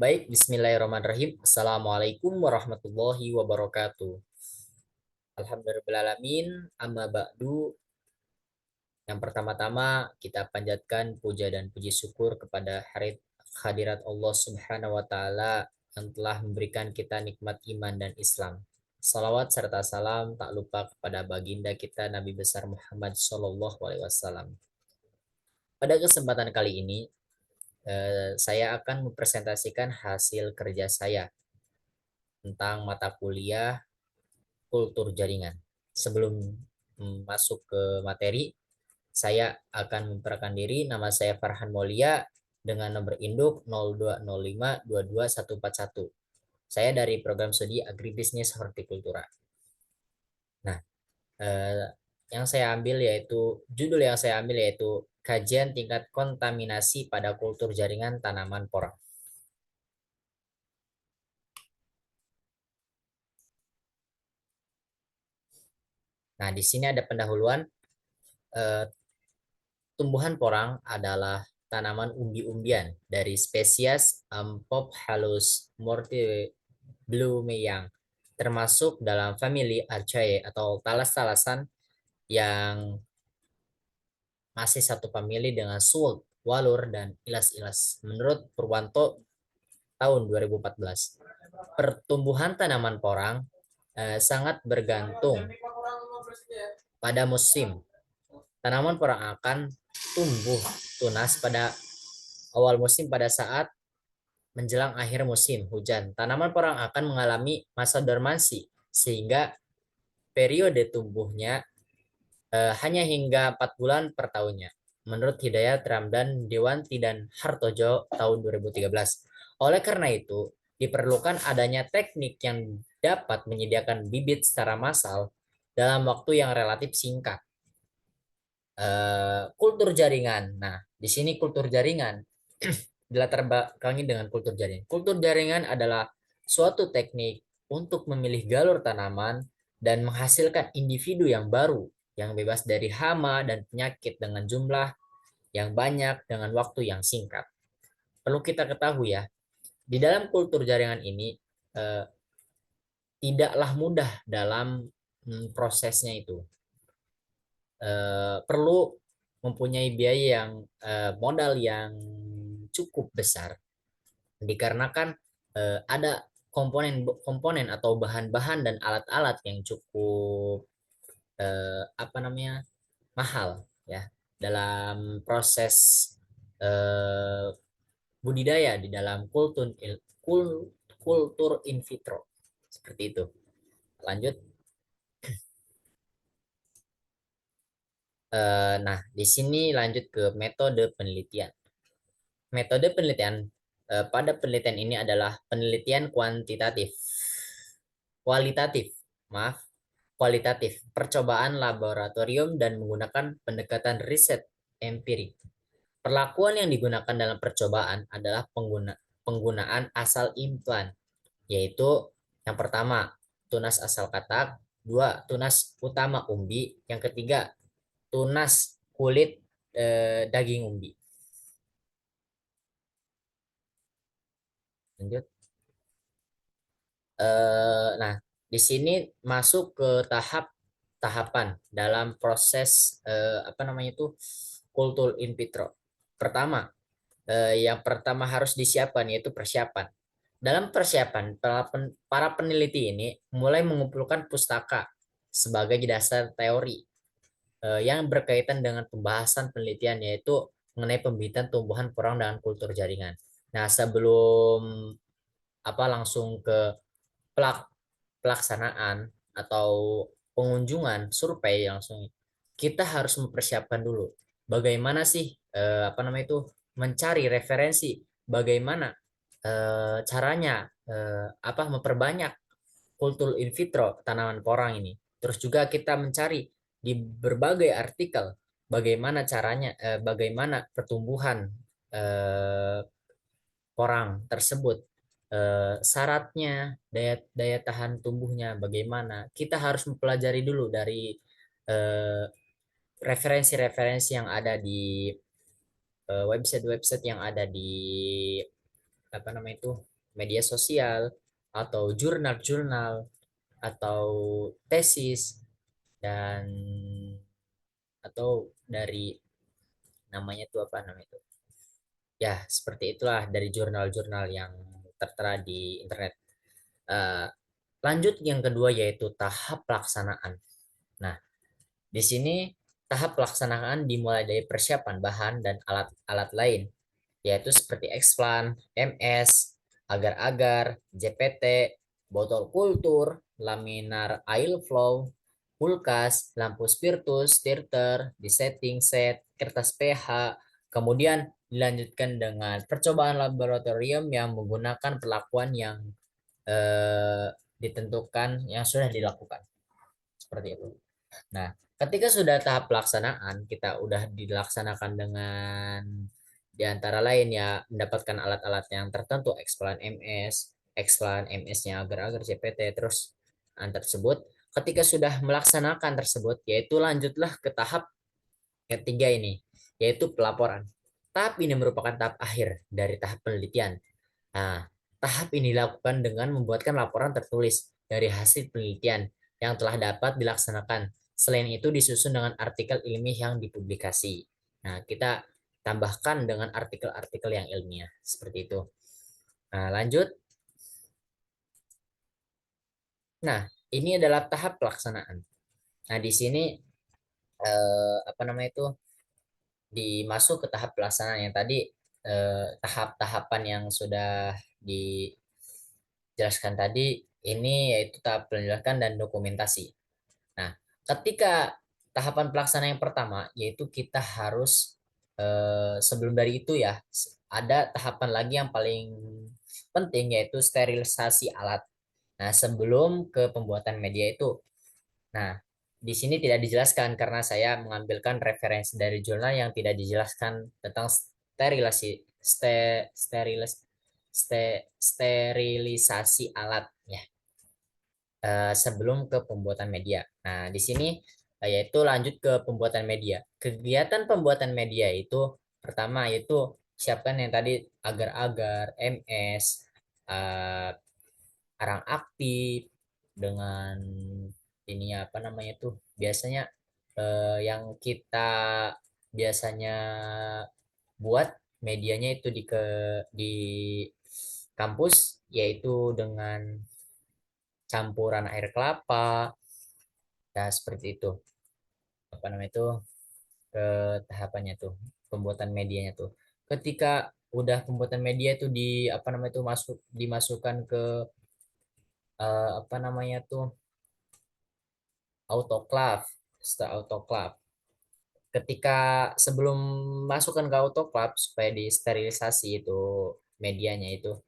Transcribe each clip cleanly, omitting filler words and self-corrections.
Baik, bismillahirrahmanirrahim. Assalamualaikum warahmatullahi wabarakatuh. Alhamdulillahirrahmanirrahim. Amma ba'du. Yang pertama-tama kita panjatkan puja dan puji syukur kepada hadirat Allah Subhanahu wa taala yang telah memberikan kita nikmat iman dan Islam. Salawat serta salam tak lupa kepada baginda kita Nabi besar Muhammad Shallallahu alaihi wasallam. Pada kesempatan kali ini saya akan mempresentasikan hasil kerja saya tentang mata kuliah kultur jaringan. Sebelum masuk ke materi, saya akan memperkenalkan diri. Nama saya Farhan Molia dengan nomor induk 0205222141. Saya dari program studi Agribisnis Hortikultura. Nah, eh, yang saya ambil yaitu judul yang saya ambil yaitu kajian tingkat kontaminasi pada kultur jaringan tanaman porang. Nah, di sini ada pendahuluan. Eh, Tumbuhan porang adalah tanaman umbi-umbian dari spesies Ampophalus mortiblumeang, termasuk dalam famili Archaea atau talas-talasan yang masih satu famili dengan suwet, walur, dan ilas-ilas. Menurut Purwanto tahun 2014, pertumbuhan tanaman porang sangat bergantung pada musim. Tanaman porang akan tumbuh tunas pada awal musim pada saat menjelang akhir musim hujan. Tanaman porang akan mengalami masa dormansi sehingga periode tumbuhnya hanya hingga 4 bulan per tahunnya. Menurut Hidayat Ramdan Dewanti dan Hartojo tahun 2013. Oleh karena itu, diperlukan adanya teknik yang dapat menyediakan bibit secara massal dalam waktu yang relatif singkat. Kultur jaringan. Nah, di sini kultur jaringan dilatar belakangi dengan kultur jaringan. Kultur jaringan adalah suatu teknik untuk memilih galur tanaman dan menghasilkan individu yang baru yang bebas dari hama dan penyakit dengan jumlah yang banyak dengan waktu yang singkat. Perlu kita ketahui ya, di dalam kultur jaringan ini eh, tidaklah mudah dalam prosesnya itu. Perlu mempunyai biaya yang modal yang cukup besar dikarenakan ada komponen-komponen atau bahan-bahan dan alat-alat yang cukup apa namanya mahal ya dalam proses eh, budidaya di dalam kultur in vitro seperti itu. Lanjut. Nah, di sini lanjut ke metode penelitian. Metode penelitian pada penelitian ini adalah penelitian kualitatif, maaf, kualitatif, percobaan laboratorium dan menggunakan pendekatan riset empirik. Perlakuan yang digunakan dalam percobaan adalah penggunaan asal implan, yaitu yang pertama tunas asal katak, dua tunas utama umbi, yang ketiga tunas kulit daging umbi. Lanjut. Nah, di sini masuk ke tahapan dalam proses apa namanya itu kultur in vitro. Pertama, yang pertama harus disiapkan yaitu persiapan. Dalam persiapan, para peneliti ini mulai mengumpulkan pustaka sebagai dasar teori yang berkaitan dengan pembahasan penelitian yaitu mengenai pembibitan tumbuhan porang dengan kultur jaringan. Nah, sebelum apa langsung ke pelak pelaksanaan atau pengunjungan survei langsung kita harus mempersiapkan dulu bagaimana sih apa namanya itu mencari referensi bagaimana caranya apa memperbanyak kultur in vitro tanaman porang ini. Terus juga kita mencari di berbagai artikel bagaimana caranya bagaimana pertumbuhan eh, porang tersebut, syaratnya, daya daya tahan tumbuhnya bagaimana. Kita harus mempelajari dulu dari eh, referensi-referensi yang ada di website-website yang ada di apa namanya itu media sosial atau jurnal-jurnal atau tesis dan atau dari namanya itu apa namanya itu ya seperti itulah dari jurnal-jurnal yang tertera di internet. Eh, Lanjut yang kedua yaitu tahap pelaksanaan. Nah, di sini tahap pelaksanaan dimulai dari persiapan bahan dan alat-alat lain, yaitu seperti Explan, MS, agar-agar, JPT, botol kultur, laminar air flow, kulkas, lampu spiritus, stirter, disetting set, kertas pH, kemudian dilanjutkan dengan percobaan laboratorium yang menggunakan perlakuan yang eh, ditentukan yang sudah dilakukan. Seperti itu. Nah, ketika sudah tahap pelaksanaan, kita udah dilaksanakan dengan di antara lain ya mendapatkan alat-alat yang tertentu, Xplan MS, Xplan MS-nya agar-agar CPT, terus tersebut. Ketika sudah melaksanakan tersebut, yaitu lanjutlah ke tahap ketiga ini, yaitu pelaporan. Tahap ini merupakan tahap akhir dari tahap penelitian. Nah, tahap ini dilakukan dengan membuatkan laporan tertulis dari hasil penelitian yang telah dapat dilaksanakan. Selain itu disusun dengan artikel ilmiah yang dipublikasi. Nah, kita tambahkan dengan artikel-artikel yang ilmiah seperti itu. Nah, lanjut. Nah, ini adalah tahap pelaksanaan. Nah, di sini apa namanya itu dimasuk ke tahap pelaksanaan yang tadi tahap-tahapan yang sudah dijelaskan tadi ini yaitu tahap penjelasan dan dokumentasi. Nah, ketika tahapan pelaksana yang pertama, yaitu kita harus sebelum dari itu ya, ada tahapan lagi yang paling penting yaitu sterilisasi alat. Nah, sebelum ke pembuatan media itu. Nah, di sini tidak dijelaskan karena saya mengambilkan referensi dari jurnal yang tidak dijelaskan tentang sterilisasi alat ya sebelum ke pembuatan media. Nah, di sini yaitu lanjut ke pembuatan media. Kegiatan pembuatan media itu pertama yaitu siapkan yang tadi agar-agar, MS, eh, arang aktif dengan ini apa namanya tuh biasanya yang kita biasanya buat medianya itu di kampus yaitu dengan campuran air kelapa ya seperti itu apa namanya itu ke tahapannya tuh pembuatan medianya tuh ketika udah pembuatan media itu di apa namanya itu dimasukkan ke apa namanya tuh autoclave setelah autoclave ketika sebelum masukkan ke autoclave supaya disterilisasi itu medianya itu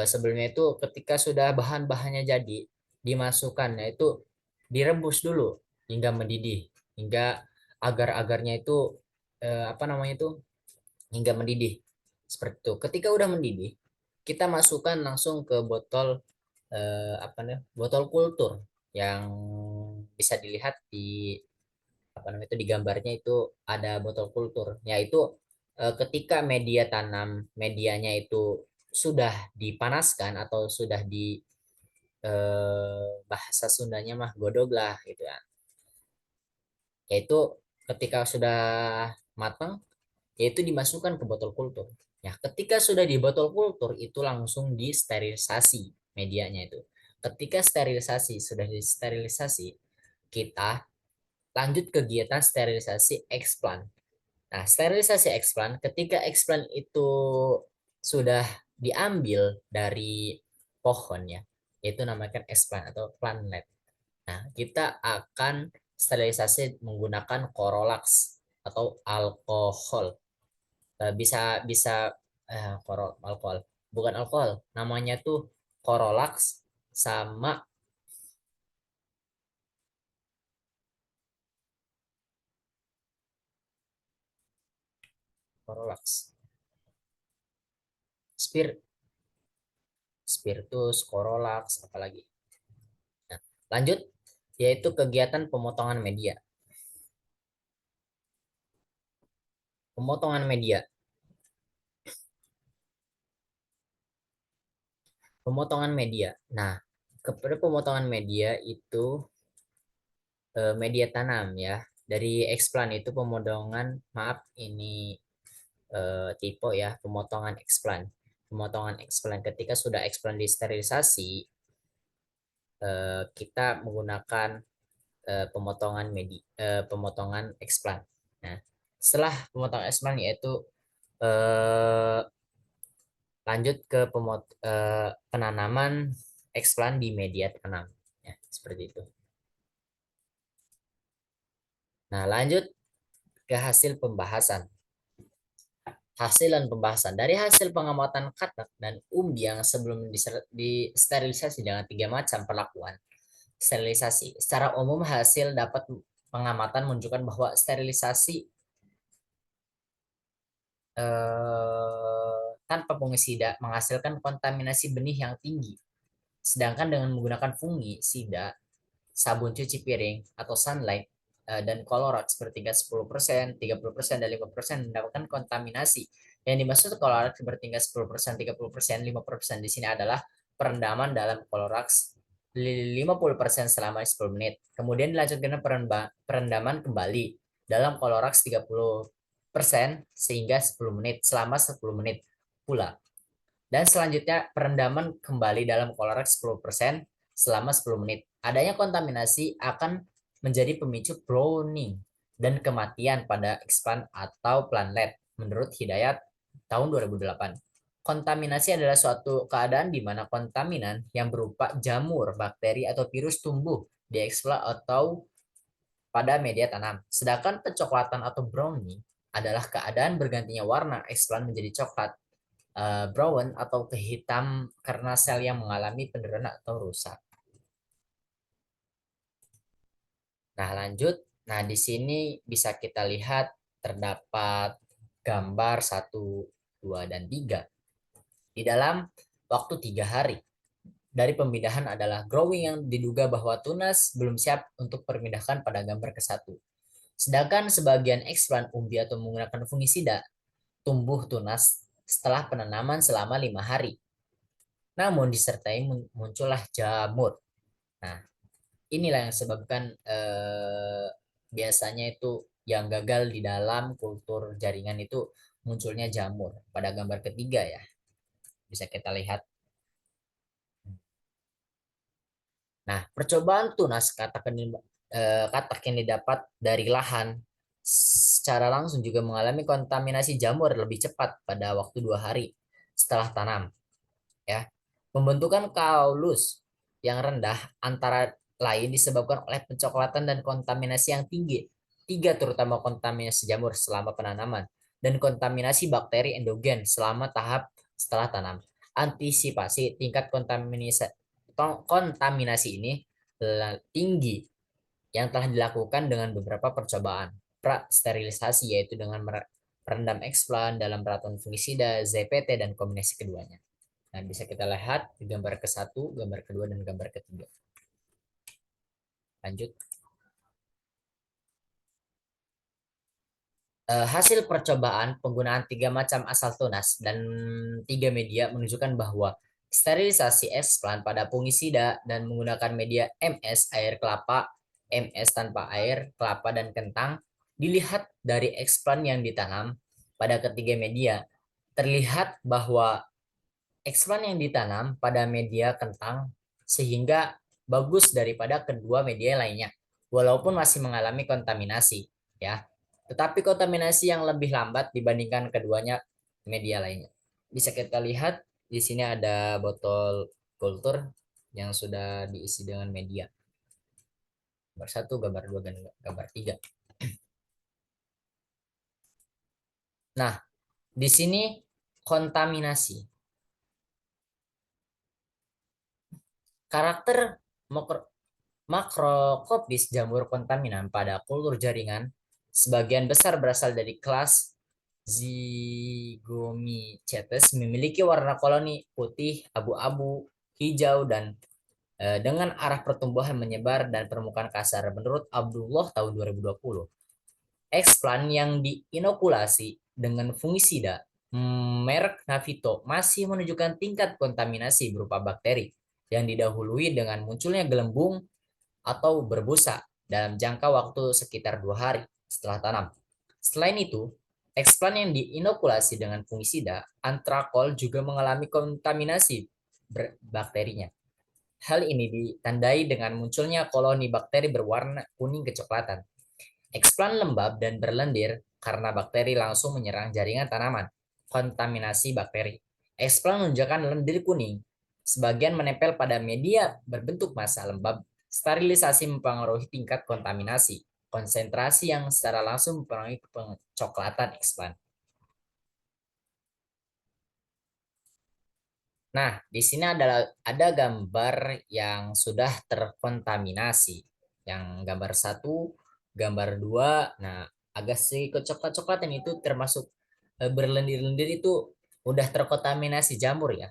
sebelumnya itu ketika sudah bahan-bahannya jadi dimasukkan yaitu direbus dulu hingga mendidih hingga agar-agarnya itu apa namanya itu hingga mendidih seperti itu ketika udah mendidih kita masukkan langsung ke botol apa nih botol kultur yang bisa dilihat di apa namanya itu di gambarnya itu ada botol kultur yaitu ketika media tanam medianya itu sudah dipanaskan atau sudah di bahasa Sundanya mah godog lah gitu ya yaitu ketika sudah matang yaitu dimasukkan ke botol kultur ya ketika sudah di botol kultur itu langsung disterilisasi medianya itu ketika sterilisasi sudah disterilisasi kita lanjut kegiatan sterilisasi explant. Nah, sterilisasi explant, ketika explant itu sudah diambil dari pohon ya, itu namakan explant atau plantlet. Nah, kita akan sterilisasi menggunakan Corolax atau alkohol. Bisa bisa alkohol, bukan alkohol, namanya tuh Corolax sama Corolax. Spir, Spiritus, Corolax, apalagi. Nah, lanjut yaitu kegiatan pemotongan media. Pemotongan media. Pemotongan media. Nah, kepada pemotongan media itu media tanam ya. Dari eksplan itu pemotongan, maaf ini tipe ya, pemotongan eksplan. Pemotongan eksplan ketika sudah eksplan disterilisasi, kita menggunakan pemotongan eksplan. Nah, setelah pemotongan eksplan yaitu eh, lanjut ke penanaman eksplan di media tanam. Ya, seperti itu. Nah, lanjut ke hasil pembahasan. Hasil dan pembahasan. Dari hasil pengamatan katak dan umbi yang sebelum disterilisasi dengan tiga macam perlakuan sterilisasi. Secara umum hasil dapat pengamatan menunjukkan bahwa sterilisasi tanpa fungisida menghasilkan kontaminasi benih yang tinggi. Sedangkan dengan menggunakan fungisida, sabun cuci piring atau sunlight dan Clorox sepertiga 10%, 30% dan 5% mendapatkan kontaminasi. Yang dimaksud Clorox sepertiga 10%, 30%, 5% di sini adalah perendaman dalam Clorox 50% selama 10 menit. Kemudian dilanjutkan perendaman kembali dalam Clorox 30% sehingga 10 menit selama 10 menit pula. Dan selanjutnya perendaman kembali dalam Clorox 10% selama 10 menit. Adanya kontaminasi akan menjadi pemicu browning dan kematian pada expand atau plantlet menurut Hidayat tahun 2008. Kontaminasi adalah suatu keadaan di mana kontaminan yang berupa jamur, bakteri, atau virus tumbuh di expand atau pada media tanam. Sedangkan pencoklatan atau browning adalah keadaan bergantinya warna expand menjadi coklat, brown atau kehitam karena sel yang mengalami penurunan atau rusak. Nah, lanjut. Nah, di sini bisa kita lihat terdapat gambar 1, 2, dan 3. Di dalam waktu 3 hari dari pemindahan adalah growing yang diduga bahwa tunas belum siap untuk perpindahan pada gambar ke-1. Sedangkan sebagian eksplan umbi atau menggunakan fungisida tumbuh tunas setelah penanaman selama 5 hari. Namun disertai muncullah jamur. Nah, inilah yang sebabkan biasanya itu yang gagal di dalam kultur jaringan itu munculnya jamur pada gambar ketiga ya. Bisa kita lihat. Nah, percobaan tunas katak yang didapat dari lahan secara langsung juga mengalami kontaminasi jamur lebih cepat pada waktu 2 hari setelah tanam. Ya, pembentukan kaulus yang rendah antara lain disebabkan oleh pencoklatan dan kontaminasi yang tinggi. Tiga, terutama kontaminasi jamur selama penanaman dan kontaminasi bakteri endogen selama tahap setelah tanam. Antisipasi tingkat kontaminasi ini tinggi yang telah dilakukan dengan beberapa percobaan pra-sterilisasi yaitu dengan merendam eksplan dalam peraturan fungisida, ZPT, dan kombinasi keduanya. Nah, bisa kita lihat di gambar ke-1, gambar kedua, dan gambar ketiga. Lanjut. Hasil percobaan penggunaan tiga macam asal tunas dan tiga media menunjukkan bahwa sterilisasi eksplan pada fungisida dan menggunakan media MS air kelapa, MS tanpa air kelapa dan kentang dilihat dari eksplan yang ditanam pada ketiga media terlihat bahwa eksplan yang ditanam pada media kentang sehingga bagus daripada kedua media lainnya walaupun masih mengalami kontaminasi ya, tetapi kontaminasi yang lebih lambat dibandingkan keduanya media lainnya. Bisa kita lihat di sini ada botol kultur yang sudah diisi dengan media. Gambar 1, gambar 2, dan gambar 3. Nah, di sini kontaminasi. Karakter makrokopis jamur kontaminan pada kultur jaringan sebagian besar berasal dari kelas Zygomycetes memiliki warna koloni putih, abu-abu, hijau, dan dengan arah pertumbuhan menyebar dan permukaan kasar. Menurut Abdullah tahun 2020, eksplan yang diinokulasi dengan fungisida Merek Navito masih menunjukkan tingkat kontaminasi berupa bakteri yang didahului dengan munculnya gelembung atau berbusa dalam jangka waktu sekitar 2 hari setelah tanam. Selain itu, eksplan yang diinokulasi dengan fungisida antrakol juga mengalami kontaminasi bakterinya. Hal ini ditandai dengan munculnya koloni bakteri berwarna kuning kecoklatan. Eksplan lembab dan berlendir karena bakteri langsung menyerang jaringan tanaman. Kontaminasi bakteri. Eksplan menunjukkan lendir kuning. Sebagian menempel pada media berbentuk massa lembab. Sterilisasi mempengaruhi tingkat kontaminasi. Konsentrasi yang secara langsung mempengaruhi pencoklatan eksplan. Nah, di sini ada gambar yang sudah terkontaminasi. Yang gambar satu, gambar dua. Nah, agak sedikit coklat-coklatan itu termasuk berlendir-lendir itu udah terkontaminasi jamur ya.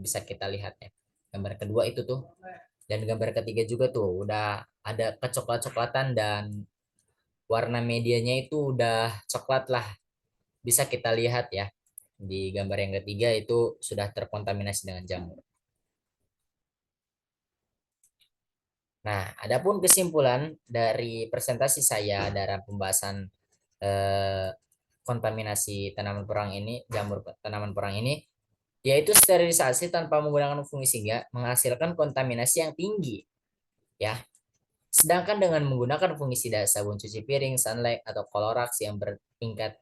Bisa kita lihat ya. Gambar kedua itu tuh. Dan gambar ketiga juga tuh udah ada kecoklat-coklatan dan warna medianya itu udah coklat lah. Bisa kita lihat ya. Di gambar yang ketiga itu sudah terkontaminasi dengan jamur. Nah, adapun kesimpulan dari presentasi saya dalam pembahasan eh, kontaminasi tanaman perang ini, jamur tanaman perang ini, yaitu sterilisasi tanpa menggunakan fungisida menghasilkan kontaminasi yang tinggi, ya. Sedangkan dengan menggunakan fungisida, sabun cuci piring, Sunlight atau Clorox yang bertingkat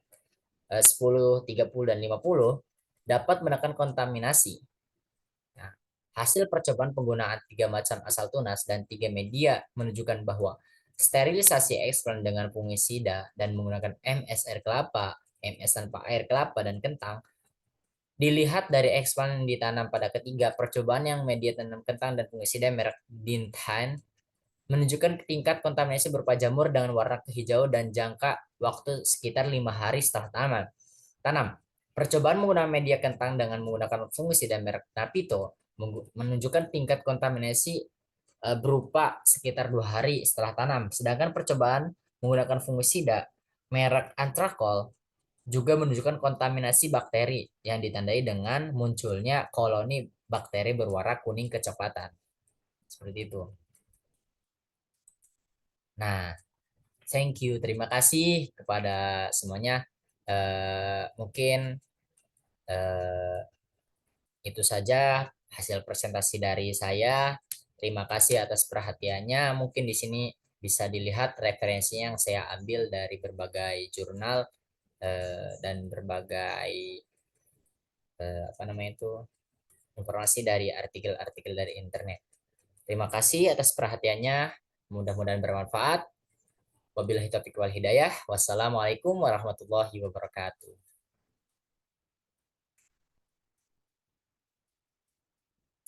10, 30 dan 50 dapat menekan kontaminasi. Nah, hasil percobaan penggunaan 3 macam asal tunas dan 3 media menunjukkan bahwa sterilisasi eksplan dengan fungisida dan menggunakan MS air kelapa, MS tanpa air kelapa dan kentang dilihat dari eksplan yang ditanam pada ketiga percobaan yang media tanam kentang dan fungisida merek Dintan menunjukkan tingkat kontaminasi berupa jamur dengan warna kehijau dan jangka waktu sekitar 5 hari setelah tanam. Percobaan menggunakan media kentang dengan menggunakan fungisida merek Napito menunjukkan tingkat kontaminasi berupa sekitar 2 hari setelah tanam. Sedangkan percobaan menggunakan fungisida merek Antrakol juga menunjukkan kontaminasi bakteri yang ditandai dengan munculnya koloni bakteri berwarna kuning kecoklatan. Seperti itu. Nah, thank you. Terima kasih kepada semuanya. Mungkin eh, itu saja hasil presentasi dari saya. Terima kasih atas perhatiannya. Mungkin di sini bisa dilihat referensinya yang saya ambil dari berbagai jurnal dan berbagai apa namanya itu informasi dari artikel-artikel dari internet. Terima kasih atas perhatiannya. Mudah-mudahan bermanfaat. Wabillahi taufiq wal hidayah. Wassalamualaikum warahmatullahi wabarakatuh.